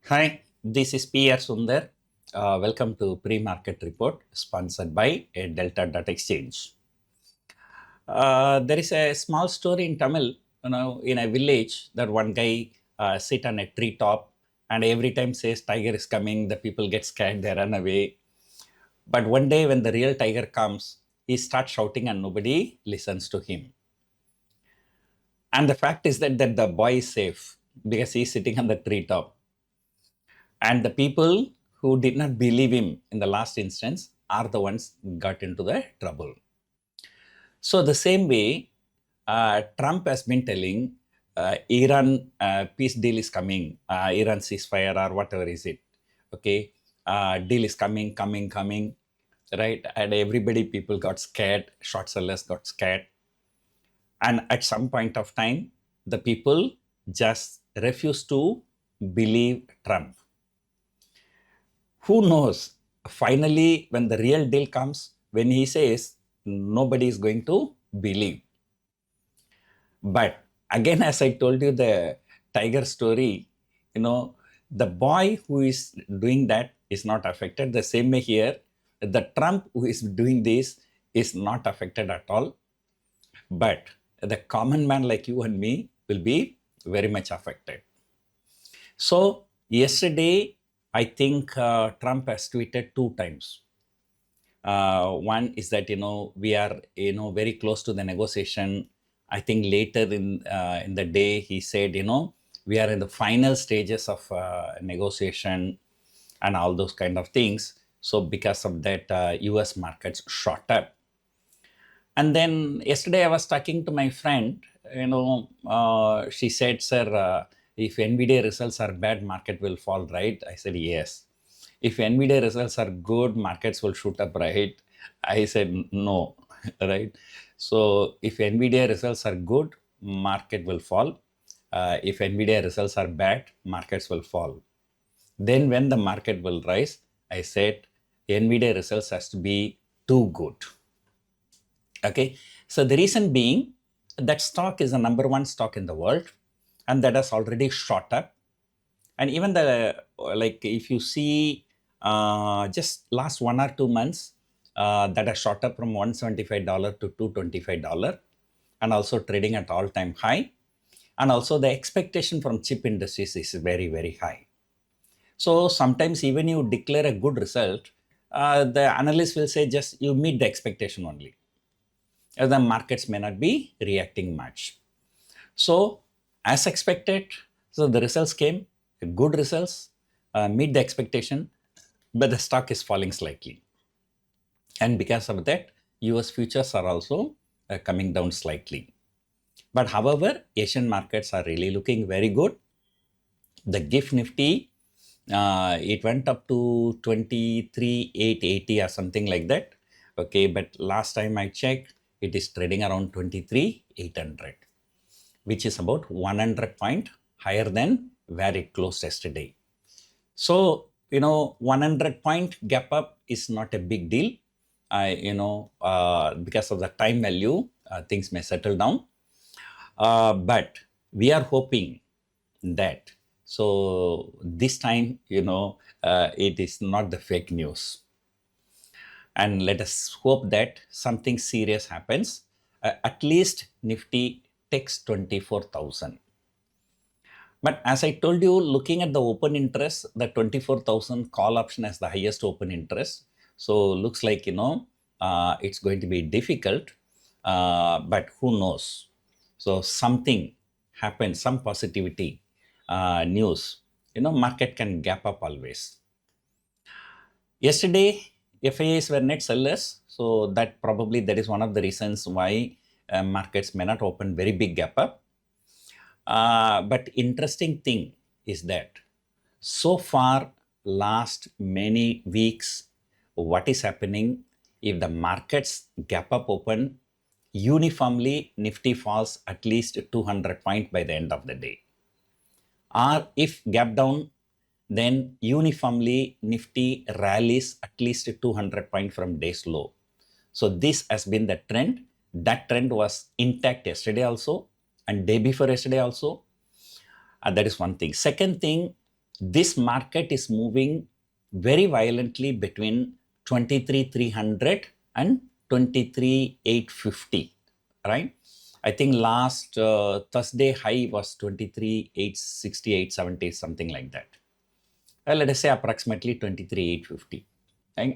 Hi, this is PR Sundar. Welcome to Pre-Market Report sponsored by Delta Dot Exchange. There is a small story in Tamil, in a village that one guy sit on a treetop and every time says tiger is coming, the people get scared, they run away. But one day when the real tiger comes, he starts shouting and nobody listens to him. And the fact is that the boy is safe because he's sitting on the treetop. And the people who did not believe him in the last instance are the ones got into the trouble. So the same way, Trump has been telling Iran peace deal is coming, Iran ceasefire or whatever is it. Okay, deal is coming, right? And everybody, people got scared, short sellers got scared. And at some point of time, the people just refused to believe Trump. Who knows? Finally, when the real deal comes, when he says, nobody is going to believe. But again, as I told you the tiger story, the boy who is doing that is not affected. The same way here, the Trump who is doing this is not affected at all. But the common man like you and me will be very much affected. So yesterday, I think Trump has tweeted 2 times. One is that we are very close to the negotiation. I think later in the day he said we are in the final stages of negotiation and all those kind of things. So because of that, U.S. markets shot up. And then yesterday I was talking to my friend. She said, "Sir, if NVIDIA results are bad, market will fall, right?" I said, "Yes." If NVIDIA results are good, markets will shoot up, right? I said, no, right? So if NVIDIA results are good, market will fall. If NVIDIA results are bad, markets will fall. Then when the market will rise, I said, NVIDIA results has to be too good. Okay. So the reason being that stock is the number one stock in the world and that has already shot up. And even if you see just last 1 or 2 months, that has shot up from $175 to $225 and also trading at all-time high. And also the expectation from chip industries is very, very high. So sometimes even you declare a good result, the analyst will say just you meet the expectation only. The markets may not be reacting much. So as expected, so the results came, good results, meet the expectation, but the stock is falling slightly. And because of that, US futures are also coming down slightly. But however, Asian markets are really looking very good. The GIFT Nifty, it went up to 23,880 or something like that. Okay, but last time I checked, it is trading around 23,800, which is about 100 point higher than where it closed yesterday. So, 100 point gap up is not a big deal. Because of the time value, things may settle down. But we are hoping that, so this time, it is not the fake news. And let us hope that something serious happens. At least Nifty takes 24,000. But as I told you, looking at the open interest, the 24,000 call option has the highest open interest. So looks like, it's going to be difficult, but who knows? So something happens, some positivity news, market can gap up always. Yesterday, FIAs were net sellers. So that is one of the reasons why markets may not open very big gap up. But interesting thing is that so far last many weeks, what is happening if the markets gap up open, uniformly Nifty falls at least 200 point by the end of the day. Or if gap down, then uniformly Nifty rallies at least 200 point from day's low. So this has been the trend. That trend was intact yesterday also and day before yesterday also. That is one thing. Second thing, this market is moving very violently between 23,300 and 23,850, right? I think last Thursday high was 23,860, 70, something like that. Let us say approximately 23,850.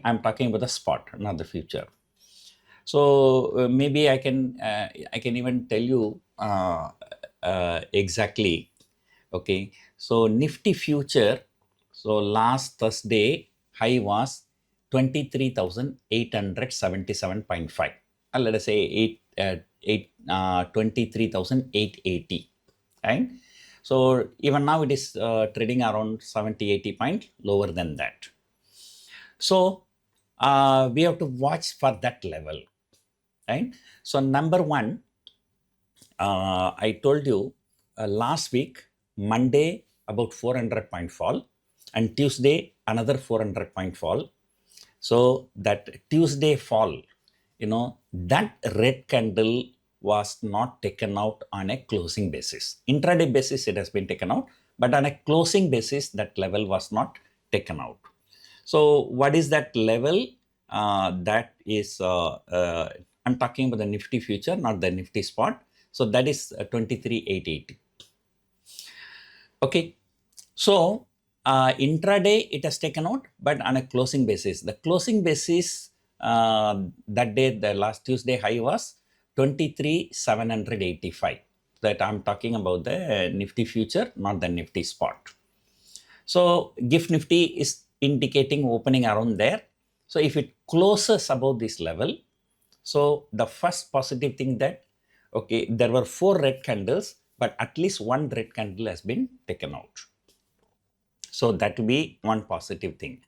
I'm talking about the spot, not the future. So maybe I can even tell you exactly. Okay, so Nifty future. So last Thursday high was 23,877.5. Let us say 23,880. Right. So even now it is trading around 70, 80 point lower than that. So we have to watch for that level. Right. So number one, I told you last week, Monday, about 400 point fall, and Tuesday, another 400 point fall. So that Tuesday fall, that red candle was not taken out on a closing basis. Intraday basis, it has been taken out, but on a closing basis, that level was not taken out. So what is that level? That is, I'm talking about the Nifty future, not the Nifty spot. So that is 23,880. Okay. So intraday it has taken out, but on a closing basis. The closing basis that day, the last Tuesday high was 23,785. That I'm talking about the Nifty future, not the Nifty spot. So GIFT Nifty is indicating opening around there. So if it closes above this level, so the first positive thing that, okay, there were 4 red candles, but at least 1 red candle has been taken out. So that will be one positive thing.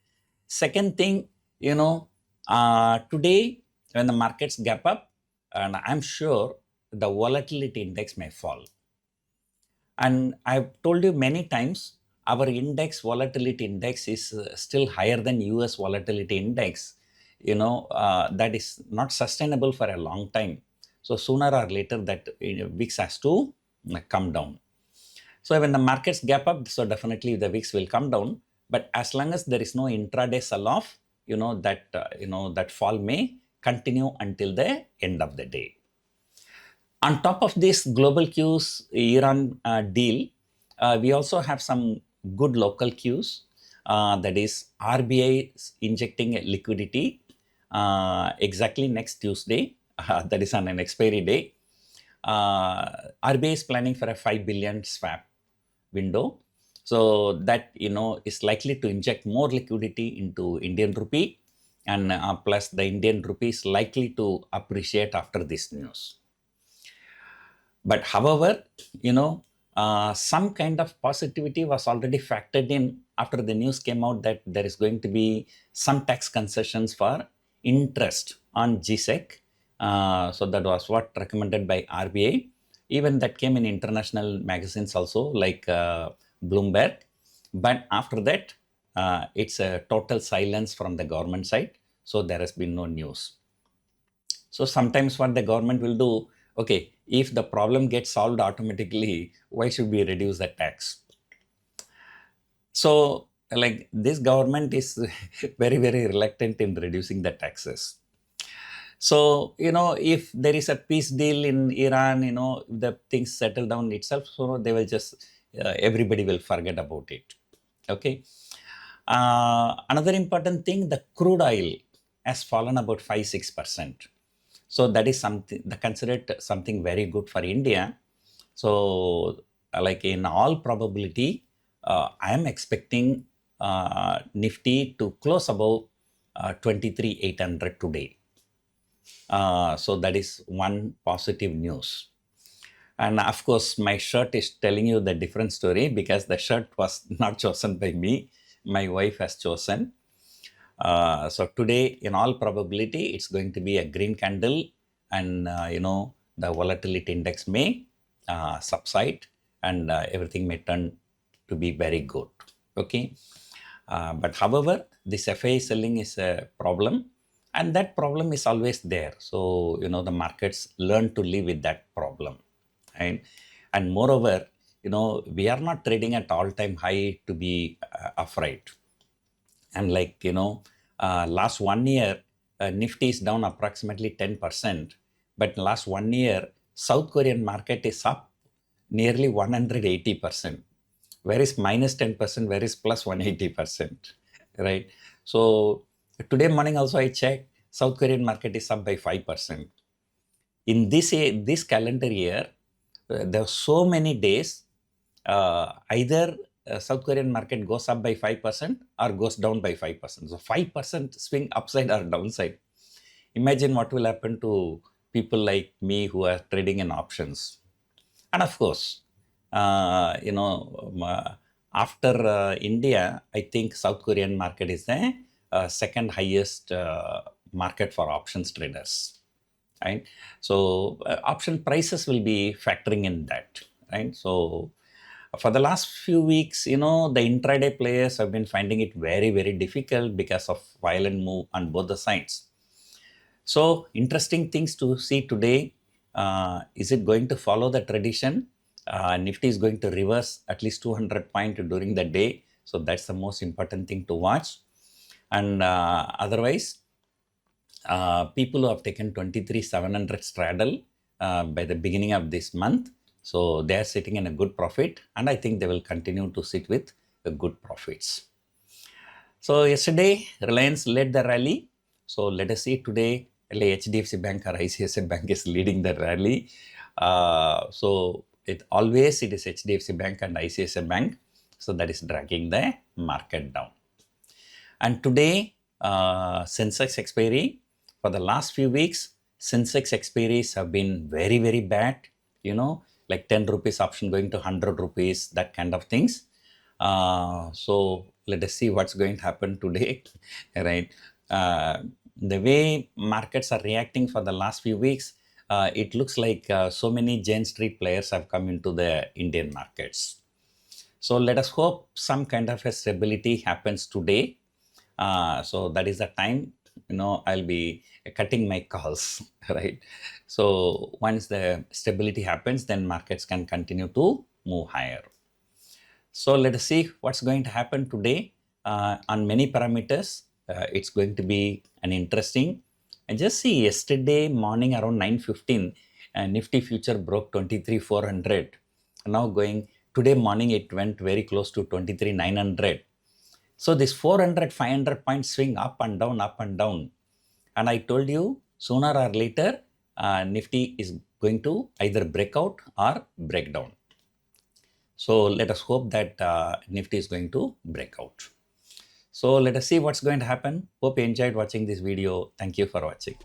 Second thing, today when the markets gap up, and I'm sure the volatility index may fall. And I've told you many times, our index, volatility index, is still higher than US volatility index. That is not sustainable for a long time. So sooner or later that VIX has to come down. So when the markets gap up, so definitely the VIX will come down. But as long as there is no intraday sell-off, that fall may continue until the end of the day. On top of this global cues, Iran deal, we also have some good local cues. That is RBI injecting liquidity exactly next Tuesday. That is on an expiry day. RBI is planning for a 5 billion swap window. So that, is likely to inject more liquidity into Indian rupee, and plus the Indian rupee is likely to appreciate after this news. But however, some kind of positivity was already factored in after the news came out that there is going to be some tax concessions for interest on GSEC. So that was what recommended by RBI. Even that came in international magazines also, like Bloomberg. But after that, it's a total silence from the government side. So there has been no news. So sometimes what the government will do, okay, if the problem gets solved automatically, why should we reduce the tax? So like this government is very, very reluctant in reducing the taxes. So, if there is a peace deal in Iran, the things settle down itself, so they will just, everybody will forget about it. Okay. Another important thing, the crude oil has fallen about 5-6%. So that is something considered something very good for India. So like in all probability, I am expecting Nifty to close above 23,800 today. So that is one positive news. And of course, my shirt is telling you the different story, because the shirt was not chosen by me. My wife has chosen. So today, in all probability, it's going to be a green candle, and the volatility index may subside, and everything may turn to be very good. Okay. But however, this FII selling is a problem, and that problem is always there. So the markets learn to live with that problem, right? And moreover, we are not trading at all-time high to be afraid. And last 1 year, Nifty is down approximately 10%. But last 1 year, South Korean market is up nearly 180%. Where is minus 10%? Where is plus 180%? Right? So today morning also I checked, South Korean market is up by 5%. In this calendar year, there are so many days, either South Korean market goes up by 5% or goes down by 5%. So 5% swing upside or downside. Imagine what will happen to people like me who are trading in options. And of course, after India, I think South Korean market is the second highest market for options traders, right? So option prices will be factoring in that, right? So for the last few weeks, the intraday players have been finding it very, very difficult because of violent move on both the sides. So interesting things to see today. Is it going to follow the tradition? Nifty is going to reverse at least 200 points during the day. So that's the most important thing to watch. And otherwise, people who have taken 23,700 straddle by the beginning of this month. So they are sitting in a good profit. And I think they will continue to sit with good profits. So yesterday, Reliance led the rally. So let us see today, HDFC Bank or ICICI Bank is leading the rally. So it is HDFC Bank and ICICI Bank. So that is dragging the market down. And today, Sensex expiry, for the last few weeks, Sensex expiries have been very, very bad, like 10 rupees option going to 100 rupees, that kind of things. So let us see what's going to happen today, right? The way markets are reacting for the last few weeks, it looks like so many Jane Street players have come into the Indian markets. So let us hope some kind of a stability happens today. So that is the time, I'll be cutting my calls, right? So once the stability happens, then markets can continue to move higher. So let us see what's going to happen today. On many parameters, it's going to be an interesting. And just see yesterday morning around 9:15, Nifty future broke 23,400. Now today morning it went very close to 23,900. So this 400, 500 point swing up and down, up and down. And I told you, sooner or later, Nifty is going to either break out or break down. So let us hope that Nifty is going to break out. So let us see what's going to happen. Hope you enjoyed watching this video. Thank you for watching.